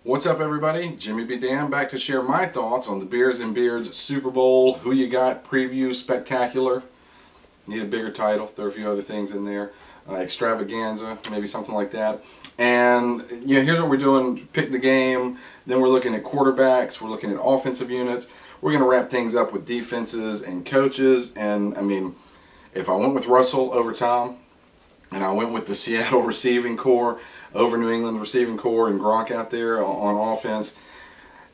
What's up, everybody? Jimmy B. Dan back to share my thoughts on the Beers and Beards Super Bowl Who You Got preview spectacular. Need a bigger title. There are a few other things in there. Extravaganza, maybe something like that. And here's what we're doing. Pick the game. Then we're looking at quarterbacks. We're looking at offensive units. We're going to wrap things up with defenses and coaches. And, if I went with Russell over Tom, and I went with the Seattle receiving core over New England receiving core and Gronk out there on offense,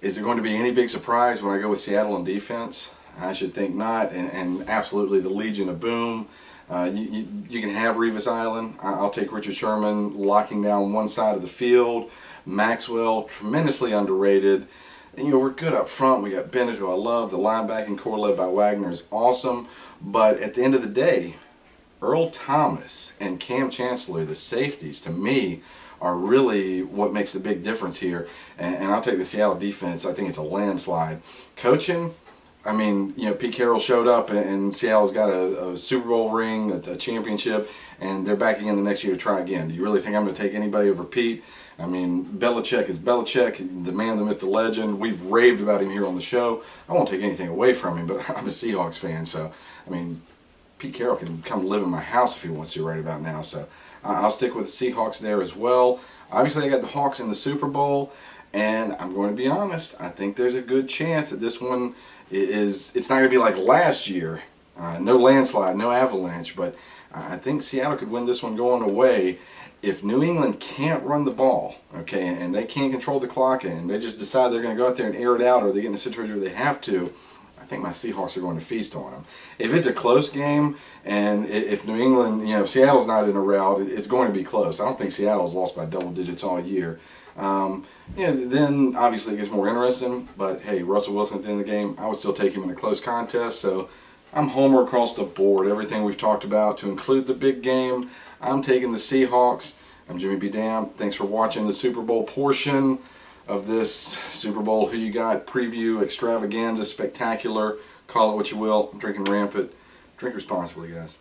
is it going to be any big surprise when I go with Seattle on defense? I should think not, and absolutely the Legion of Boom. You can have Revis Island. I'll take Richard Sherman locking down one side of the field. Maxwell, tremendously underrated. And, we're good up front. We got Bennett, who I love. The linebacking core led by Wagner is awesome. But at the end of the day, Earl Thomas and Cam Chancellor, the safeties, to me, are really what makes the big difference here. And I'll take the Seattle defense. I think it's a landslide. Coaching, Pete Carroll showed up, and Seattle's got a Super Bowl ring, a championship, and they're back again the next year to try again. Do you really think I'm going to take anybody over Pete? Belichick is Belichick, the man, the myth, the legend. We've raved about him here on the show. I won't take anything away from him, but I'm a Seahawks fan, so, Pete Carroll can come live in my house if he wants to right about now. So I'll stick with the Seahawks there as well. Obviously, I got the Hawks in the Super Bowl, and I'm going to be honest. I think there's a good chance that this one it's not going to be like last year. No landslide, no avalanche, but I think Seattle could win this one going away. If New England can't run the ball, okay, and they can't control the clock, and they just decide they're going to go out there and air it out, or they get in a situation where they have to, I think my Seahawks are going to feast on them. If it's a close game, and if New England, if Seattle's not in a rout, it's going to be close. I don't think Seattle's lost by double digits all year. Then obviously it gets more interesting. But hey, Russell Wilson at the end of the game, I would still take him in a close contest. So I'm homer across the board. Everything we've talked about to include the big game, I'm taking the Seahawks. I'm Jimmy B. Dam. Thanks for watching the Super Bowl portion of this Super Bowl Who You Got preview extravaganza spectacular. Call it what you will. I'm drinking rampant. Drink responsibly, guys.